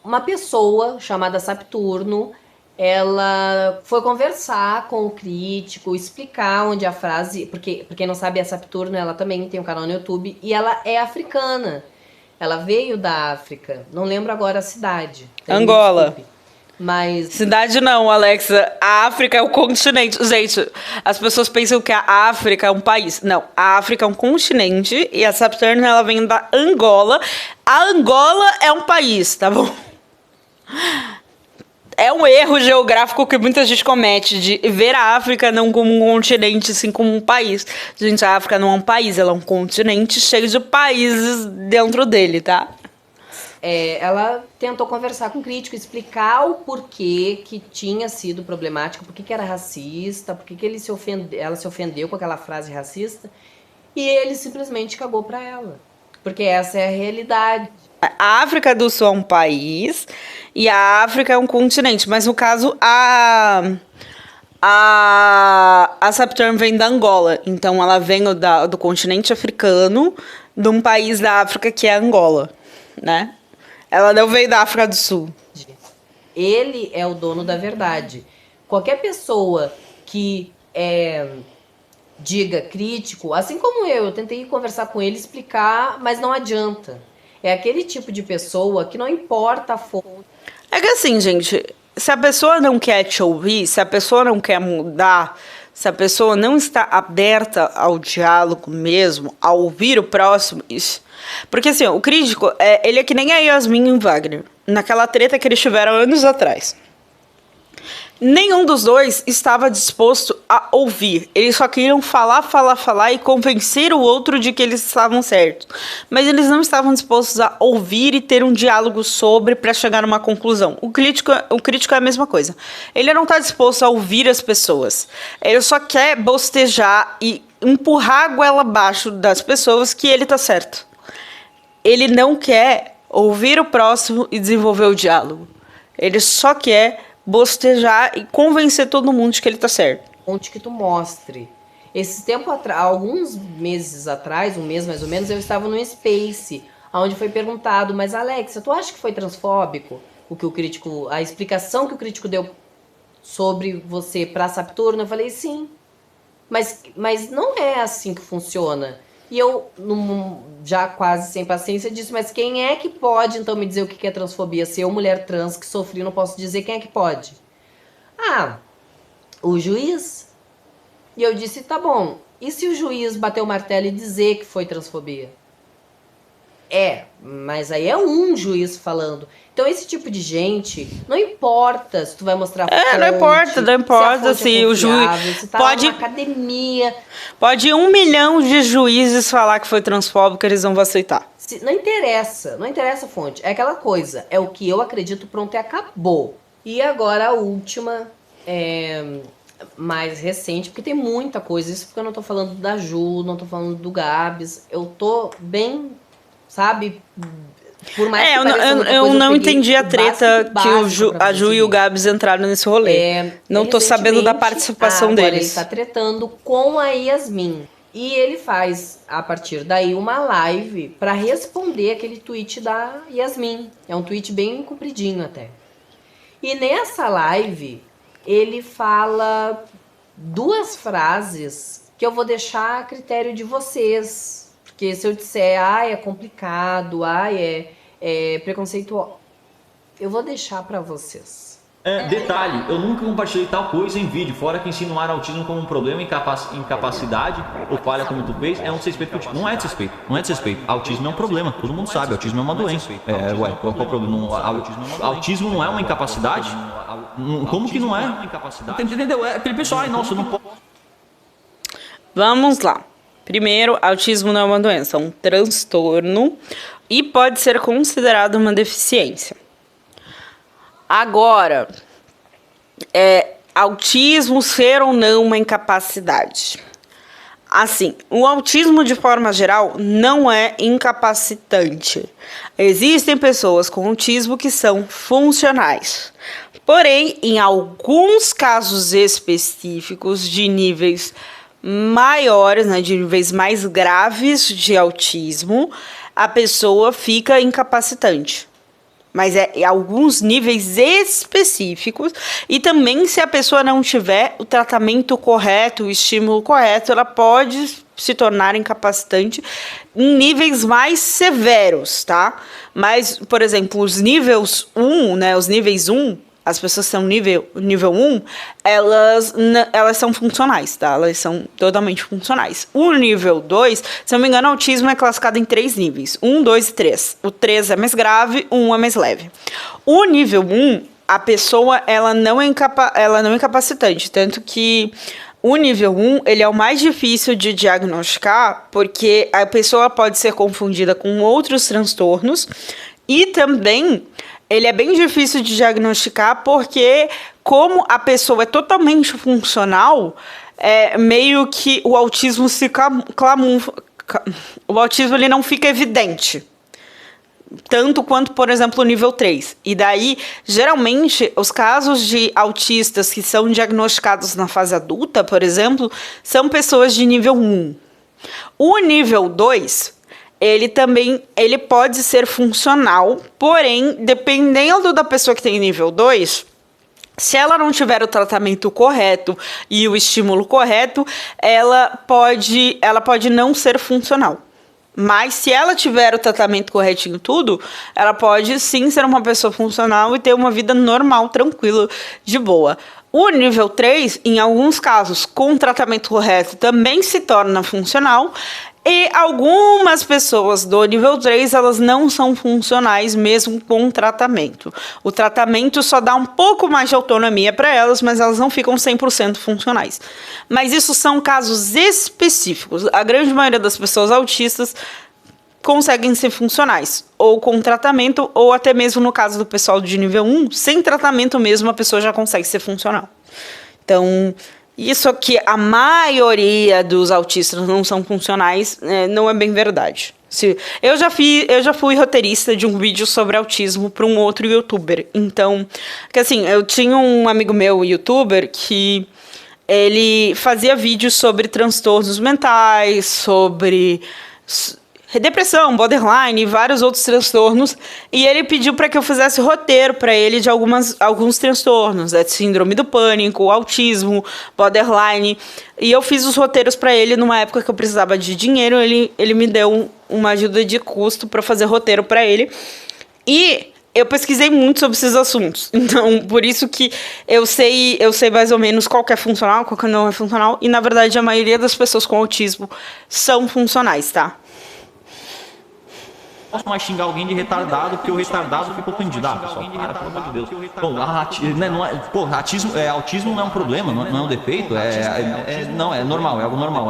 Uma pessoa chamada Saturno, ela foi conversar com o crítico, explicar onde a frase... Porque, pra quem não sabe, a Saturno, ela também tem um canal no YouTube e ela é africana. Ela veio da África. Não lembro agora a cidade. Angola. Mas... Cidade não, Alexa. A África é o continente. Gente, as pessoas pensam que a África é um país. Não, a África é um continente e a Saturno, ela vem da Angola. A Angola é um país, tá bom? É um erro geográfico que muita gente comete de ver a África não como um continente, sim como um país. Gente, a África não é um país, ela é um continente cheio de países dentro dele, tá? Ela tentou conversar com o crítico, explicar o porquê que tinha sido problemático, porquê que era racista, porquê que ela se ofendeu com aquela frase racista, e ele simplesmente cagou pra ela. Porque essa é a realidade. A África do Sul é um país e a África é um continente, mas no caso a A Saturn vem da Angola, então ela vem do continente africano, de um país da África que é Angola, né? Ela não veio da África do Sul. Ele é o dono da verdade. Qualquer pessoa que diga crítico, assim como eu tentei conversar com ele, explicar, mas não adianta. É aquele tipo de pessoa que não importa a fonte. É que assim, gente, se a pessoa não quer te ouvir, se a pessoa não quer mudar, se a pessoa não está aberta ao diálogo mesmo, a ouvir o próximo, isso. Porque assim, o crítico, ele é que nem a Yasmin e o Wagner, naquela treta que eles tiveram anos atrás. Nenhum dos dois estava disposto a ouvir. Eles só queriam falar e convencer o outro de que eles estavam certos. Mas eles não estavam dispostos a ouvir e ter um diálogo sobre para chegar a uma conclusão. O crítico é a mesma coisa. Ele não está disposto a ouvir as pessoas. Ele só quer bostejar e empurrar a goela abaixo das pessoas que ele está certo. Ele não quer ouvir o próximo e desenvolver o diálogo. Ele só quer bostejar e convencer todo mundo de que ele tá certo. Onde que tu mostre. Esse tempo atrás, alguns meses atrás, um mês mais ou menos, eu estava no Space, onde foi perguntado, mas Alexa, tu acha que foi transfóbico a explicação que o crítico deu sobre você pra Saturno? Eu falei, sim. Mas não é assim que funciona. E eu, já quase sem paciência, disse, mas quem é que pode, então, me dizer o que é transfobia? Se eu, mulher trans, que sofri, não posso dizer, quem é que pode? Ah, o juiz. E eu disse, tá bom, e se o juiz bater o martelo e dizer que foi transfobia? Mas aí é um juiz falando. Então esse tipo de gente, não importa se tu vai mostrar fonte, não importa se o juiz se tá pode lá numa academia. Pode 1 milhão de juízes falar que foi transfóbico, eles não vão aceitar. Não interessa a fonte. É aquela coisa, é o que eu acredito, pronto, e acabou. E agora a última, mais recente, porque tem muita coisa, isso porque eu não tô falando da Ju, não tô falando do Gabs, eu tô bem, sabe, por mais que pareça muita eu coisa, não peguei entendi a treta que a Ju e o Gabs Gabs entraram nesse rolê. Não tô sabendo da participação agora deles. Ele tá tretando com a Yasmin. E ele faz, a partir daí, uma live pra responder aquele tweet da Yasmin. É um tweet bem compridinho até. E nessa live, ele fala 2 frases que eu vou deixar a critério de vocês. Porque se eu disser, é complicado, é preconceituoso, eu vou deixar pra vocês. Detalhe, eu nunca compartilhei tal coisa em vídeo, fora que insinuar autismo como um problema, incapacidade ou falha como tu fez, é um desrespeito. Não é desrespeito. Autismo é um problema, todo mundo sabe, autismo é uma doença. Qual é o problema? Autismo não é uma incapacidade? Como que não é? Entendeu? É aquele pessoal, nossa, não pode. Vamos lá. Primeiro, autismo não é uma doença, é um transtorno e pode ser considerado uma deficiência. Agora, autismo ser ou não uma incapacidade? Assim, o autismo de forma geral não é incapacitante. Existem pessoas com autismo que são funcionais. Porém, em alguns casos específicos de níveis maiores, né, de níveis mais graves de autismo, a pessoa fica incapacitante. Mas em alguns níveis específicos. E também, se a pessoa não tiver o tratamento correto, o estímulo correto, ela pode se tornar incapacitante em níveis mais severos, tá? Mas, por exemplo, os níveis 1, né? Os níveis 1, as pessoas que são nível 1, elas são funcionais, tá? Elas são totalmente funcionais. O nível 2, se não me engano, o autismo é classificado em 3 níveis. 1, 2 e 3. O 3 é mais grave, o 1 é mais leve. O nível 1, a pessoa, ela não é incapacitante. Tanto que o nível 1, ele é o mais difícil de diagnosticar, porque a pessoa pode ser confundida com outros transtornos. E também ele é bem difícil de diagnosticar porque, como a pessoa é totalmente funcional, meio que o autismo se camufla. O autismo ele não fica evidente. tanto quanto, por exemplo, o nível 3. E daí, geralmente, os casos de autistas que são diagnosticados na fase adulta, por exemplo, são pessoas de nível 1. O nível 2, ele pode ser funcional, porém, dependendo da pessoa que tem nível 2, se ela não tiver o tratamento correto e o estímulo correto, ela pode não ser funcional. Mas se ela tiver o tratamento corretinho tudo, ela pode sim ser uma pessoa funcional e ter uma vida normal, tranquila, de boa. O nível 3, em alguns casos, com o tratamento correto, também se torna funcional. E algumas pessoas do nível 3, elas não são funcionais mesmo com tratamento. O tratamento só dá um pouco mais de autonomia para elas, mas elas não ficam 100% funcionais. Mas isso são casos específicos. A grande maioria das pessoas autistas conseguem ser funcionais, ou com tratamento, ou até mesmo no caso do pessoal de nível 1, sem tratamento mesmo, a pessoa já consegue ser funcional. Então, isso aqui, a maioria dos autistas não são funcionais, não é bem verdade. Eu já fui roteirista de um vídeo sobre autismo para um outro youtuber. Então, que assim, eu tinha um amigo meu, youtuber, que ele fazia vídeos sobre transtornos mentais, sobre depressão, borderline e vários outros transtornos, e ele pediu para que eu fizesse roteiro para ele de alguns transtornos, síndrome do pânico, autismo, borderline, e eu fiz os roteiros para ele numa época que eu precisava de dinheiro. Ele me deu uma ajuda de custo para fazer roteiro para ele, e eu pesquisei muito sobre esses assuntos, então por isso que eu sei mais ou menos qual que é funcional, qual que não é funcional, e na verdade a maioria das pessoas com autismo são funcionais, tá? Posso mais xingar alguém de retardado, porque o retardado ficou ofendido. Pessoal, para, pelo amor de Deus. Bom, autismo não é um problema, não é um defeito, não, é normal, é algo normal,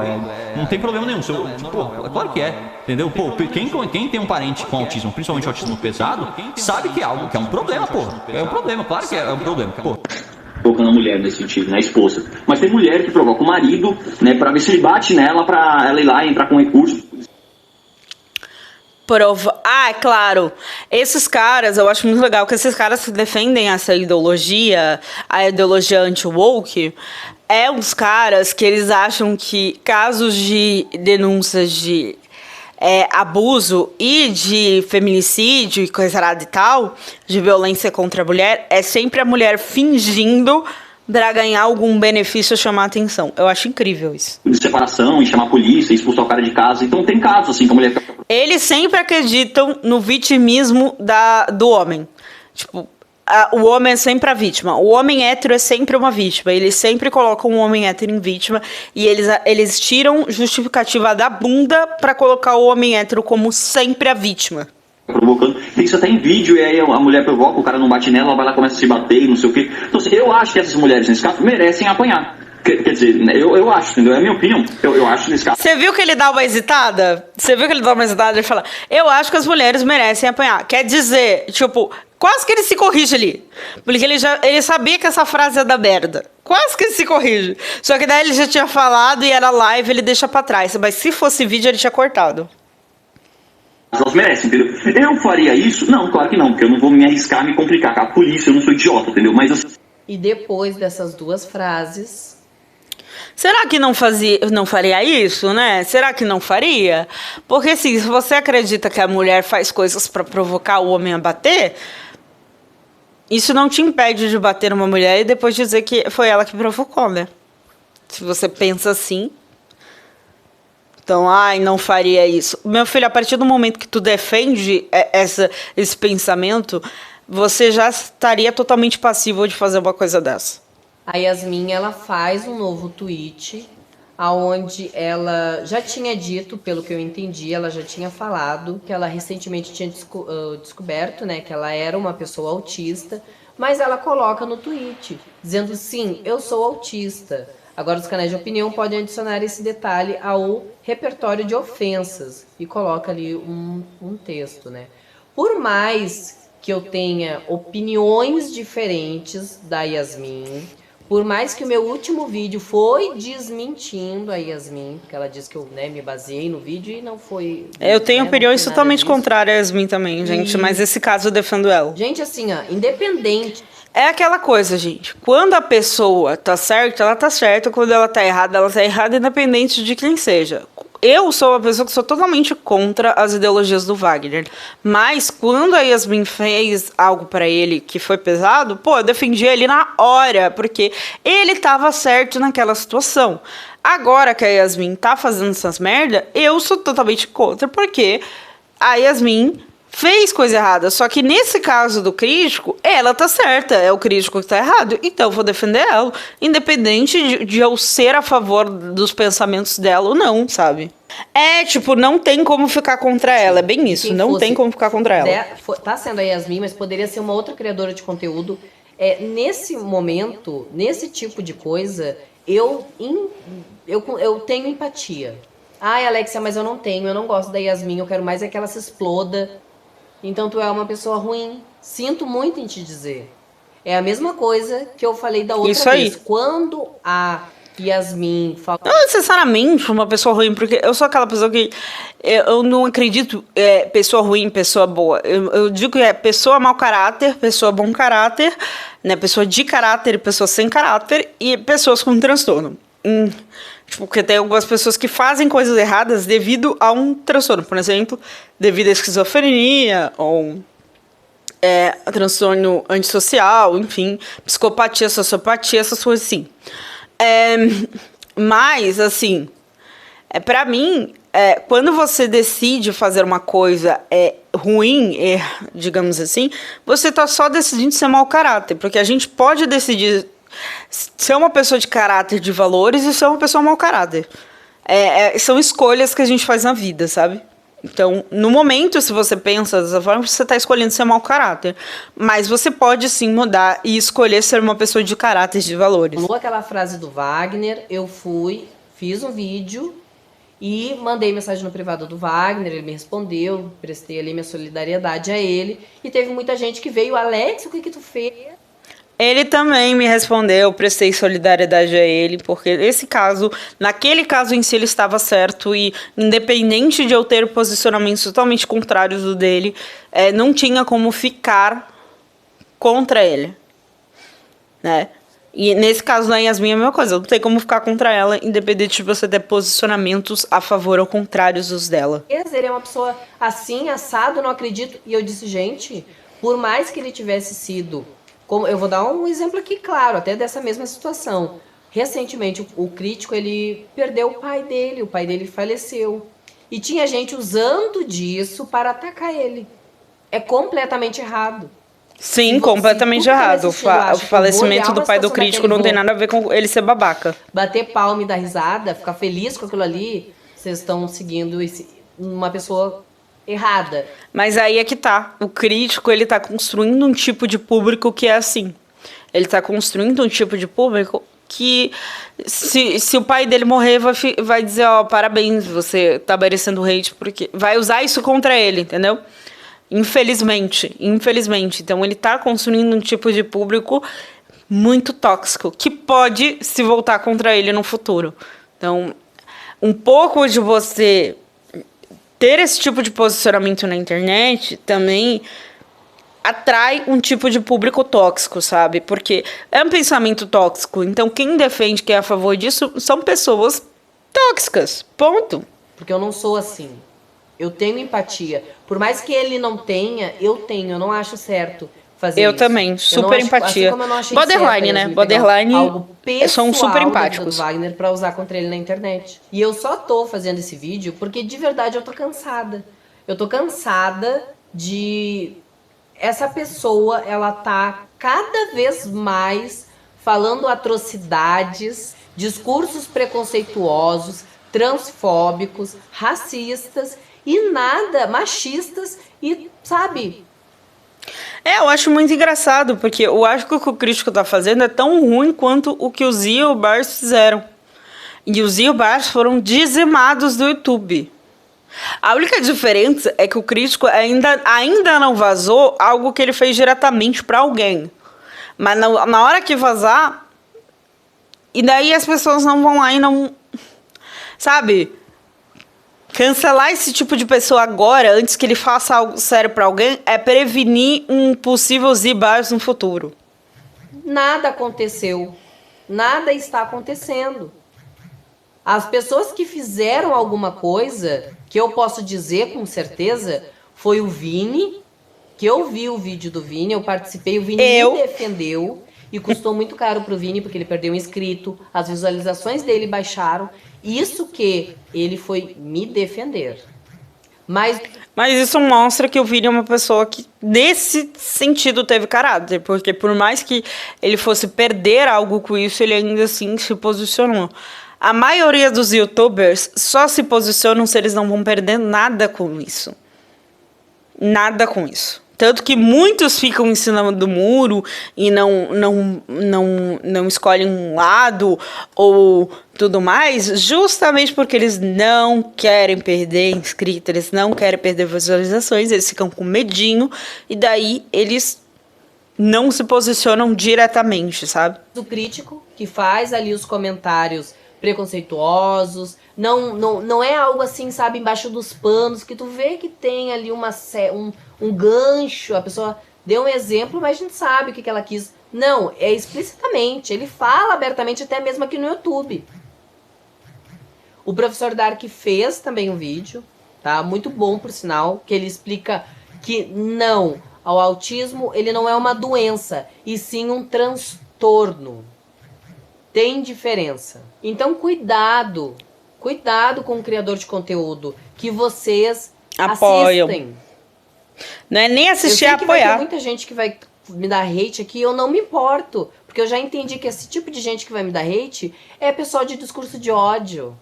não tem problema nenhum. É claro que é, entendeu? Quem tem um parente com autismo, principalmente autismo pesado, sabe que é algo que é um problema, é um problema, claro que é um problema, colocando a mulher nesse sentido, né, a esposa. Mas tem mulher que provoca o marido, né, pra ver se ele bate nela, pra ela ir lá e entrar com recurso. É claro. Esses caras, eu acho muito legal que esses caras que defendem essa ideologia, a ideologia anti-woke, uns caras que eles acham que casos de denúncias de abuso e de feminicídio e coisa e tal, de violência contra a mulher, é sempre a mulher fingindo para ganhar algum benefício ou chamar atenção. Eu acho incrível isso. De separação, e chamar a polícia, e expulsar o cara de casa. Então tem casos assim que a mulher... Eles sempre acreditam no vitimismo do homem. Tipo, o homem é sempre a vítima. O homem hétero é sempre uma vítima. Eles sempre colocam o homem hétero em vítima. E eles tiram justificativa da bunda para colocar o homem hétero como sempre a vítima. Provocando, tem isso até em vídeo, e aí a mulher provoca, o cara não bate nela, ela vai lá, começa a se bater, não sei o quê. Então assim, eu acho que essas mulheres nesse caso merecem apanhar. Quer dizer, eu acho, entendeu? É a minha opinião. Eu acho nesse caso. Você viu que ele dá uma hesitada? Ele fala, eu acho que as mulheres merecem apanhar. Quer dizer, tipo, quase que ele se corrige ali. Porque ele sabia que essa frase ia dar merda. Quase que ele se corrige. Só que daí ele já tinha falado e era live, ele deixa pra trás. Mas se fosse vídeo, ele tinha cortado. Elas merecem, entendeu? Eu faria isso? Não, claro que não, porque eu não vou me arriscar, me complicar com a polícia, eu não sou idiota, entendeu? Mas E depois dessas duas frases... Será que não faria isso, né? Será que não faria? Porque assim, se você acredita que a mulher faz coisas para provocar o homem a bater, isso não te impede de bater uma mulher e depois dizer que foi ela que provocou, né? Se você pensa assim... Então, não faria isso. Meu filho, a partir do momento que tu defende esse pensamento, você já estaria totalmente passivo de fazer uma coisa dessa. A Yasmin, ela faz um novo tweet, onde ela já tinha dito, pelo que eu entendi, ela já tinha falado que ela recentemente tinha descoberto, né, que ela era uma pessoa autista, mas ela coloca no tweet, dizendo, sim, eu sou autista. Agora, os canais de opinião podem adicionar esse detalhe ao repertório de ofensas e coloca ali um texto, né? Por mais que eu tenha opiniões diferentes da Yasmin, Por mais que o meu último vídeo foi desmentindo a Yasmin, porque ela disse que eu, né, me baseei no vídeo e não foi... Eu tenho né, opiniões não foi nada totalmente disso. contrárias a Yasmin também, gente, mas esse caso eu defendo ela. Gente, assim, ó, independente... É aquela coisa, gente. Quando a pessoa tá certa, ela tá certa. Quando ela tá errada, independente de quem seja. Eu sou uma pessoa que sou totalmente contra as ideologias do Wagner. Mas quando a Yasmin fez algo pra ele que foi pesado, pô, eu defendi ele na hora, porque ele tava certo naquela situação. Agora que a Yasmin tá fazendo essas merda, eu sou totalmente contra, porque a Yasmin fez coisa errada. Só que nesse caso do crítico, ela tá certa. É o crítico que tá errado. Então eu vou defender ela. Independente de eu ser a favor dos pensamentos dela ou não, sabe? É, tipo, não tem como ficar contra ela. É bem isso. Quem Não fosse- tem como ficar contra ela. Tá sendo a Yasmin, mas poderia ser uma outra criadora de conteúdo. Nesse momento, nesse tipo de coisa, eu tenho empatia. Ai, Alexia, mas eu não gosto da Yasmin, eu quero mais é que ela se exploda. Então tu é uma pessoa ruim. Sinto muito em te dizer. É a mesma coisa que eu falei da outra Isso aí. vez. Quando a Yasmin falou... Não necessariamente uma pessoa ruim, porque eu sou aquela pessoa que eu não acredito pessoa ruim, pessoa boa. Eu digo que é pessoa mau caráter, pessoa bom caráter, né? Pessoa de caráter e pessoa sem caráter e pessoas com transtorno. Tipo, porque tem algumas pessoas que fazem coisas erradas devido a um transtorno. Por exemplo, devido à esquizofrenia ou a transtorno antissocial, enfim, psicopatia, sociopatia, essas coisas assim. Mas, assim, pra mim, quando você decide fazer uma coisa ruim, digamos assim, você tá só decidindo ser mau caráter. Porque a gente pode decidir ser uma pessoa de caráter, de valores, e ser uma pessoa mau caráter. São escolhas que a gente faz na vida, sabe? Então, no momento, se você pensa dessa forma, você está escolhendo ser mau caráter. Mas você pode, sim, mudar e escolher ser uma pessoa de caráter, de valores. Falou aquela frase do Wagner, eu fiz um vídeo e mandei mensagem no privado do Wagner, ele me respondeu, prestei ali minha solidariedade a ele. E teve muita gente que veio, Alex, o que tu fez? Ele também me respondeu, prestei solidariedade a ele, porque naquele caso em si ele estava certo e independente de eu ter posicionamentos totalmente contrários do dele, não tinha como ficar contra ele, né? E nesse caso da Yasmin é a mesma coisa, não tem como ficar contra ela, independente de você ter posicionamentos a favor ou contrários dos dela. Ele é uma pessoa assim, assado, não acredito. E eu disse, gente, por mais que ele tivesse sido... eu vou dar um exemplo aqui, claro, até dessa mesma situação. Recentemente, o crítico, ele perdeu o pai dele faleceu. E tinha gente usando disso para atacar ele. É completamente errado. Sim, completamente errado. O falecimento do pai do crítico não tem nada a ver com ele ser babaca. Bater palma e dar risada, ficar feliz com aquilo ali, vocês estão seguindo uma pessoa errada. Mas aí é que tá. O crítico, ele tá construindo um tipo de público que é assim. Ele tá construindo um tipo de público que se o pai dele morrer, vai dizer, parabéns, você tá merecendo hate, porque vai usar isso contra ele, entendeu? Infelizmente. Então ele tá construindo um tipo de público muito tóxico, que pode se voltar contra ele no futuro. Então, um pouco de você ter esse tipo de posicionamento na internet também atrai um tipo de público tóxico, sabe? Porque é um pensamento tóxico. Então, quem defende, quem é a favor disso, são pessoas tóxicas. Ponto. Porque eu não sou assim. Eu tenho empatia. Por mais que ele não tenha, eu tenho. Eu não acho certo fazer Eu isso. também, super empatia. Assim como eu não achei Borderline, certo, né? Yasmin, Borderline pegar algo são super pessoal empáticos. do Wagner pra usar contra ele na internet. E eu só tô fazendo esse vídeo porque de verdade eu tô cansada. Eu tô cansada de... Essa pessoa, ela tá cada vez mais falando atrocidades, discursos preconceituosos, transfóbicos, racistas e nada, machistas e, sabe... Eu acho muito engraçado, porque eu acho que o que o crítico tá fazendo é tão ruim quanto o que o Zia e o Bars fizeram. E os Zia e o Bars foram dizimados do YouTube. A única diferença é que o crítico ainda não vazou algo que ele fez diretamente pra alguém. Mas na hora que vazar, E daí as pessoas não vão lá e não... Sabe? Cancelar esse tipo de pessoa agora, antes que ele faça algo sério pra alguém, é prevenir um possível Z-Bias no futuro. Nada aconteceu. Nada está acontecendo. As pessoas que fizeram alguma coisa, que eu posso dizer com certeza, foi o Vini, que eu vi o vídeo do Vini, eu participei, o Vini me defendeu, e custou muito caro pro Vini, porque ele perdeu um inscrito, as visualizações dele baixaram, isso que ele foi me defender. Mas isso mostra que o Vini é uma pessoa que, nesse sentido, teve caráter. Porque por mais que ele fosse perder algo com isso, ele ainda assim se posicionou. A maioria dos youtubers só se posicionam se eles não vão perder nada com isso. Nada com isso. Tanto que muitos ficam em cima do muro e não escolhem um lado ou tudo mais, justamente porque eles não querem perder inscritos, eles não querem perder visualizações, eles ficam com medinho e daí eles não se posicionam diretamente, sabe? o crítico que faz ali os comentários preconceituosos, não é algo assim, sabe, embaixo dos panos, que tu vê que tem ali um gancho, a pessoa deu um exemplo, mas a gente sabe o que ela quis. Não, é explicitamente, ele fala abertamente até mesmo aqui no YouTube. O professor Dark fez também um vídeo, tá? Muito bom, por sinal, que ele explica que não, o autismo ele não é uma doença, e sim um transtorno. Tem diferença. Então, cuidado com o criador de conteúdo que vocês apoiam. Assistem. Não é nem assistir, eu sei é que apoiar. Vai ter muita gente que vai me dar hate aqui, eu não me importo, porque eu já entendi que esse tipo de gente que vai me dar hate é pessoal de discurso de ódio.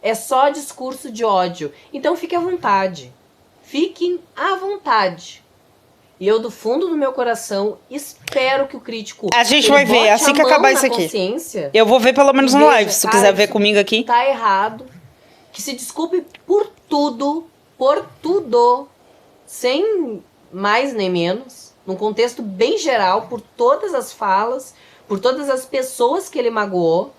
É só discurso de ódio. Então, fiquem à vontade. Fiquem à vontade. E eu, do fundo do meu coração, espero que o crítico... A gente vai ver, assim que acabar isso aqui. Eu vou ver pelo menos no live, se tu quiser ver comigo aqui. Tá errado. Que se desculpe por tudo, sem mais nem menos, num contexto bem geral, por todas as falas, por todas as pessoas que ele magoou.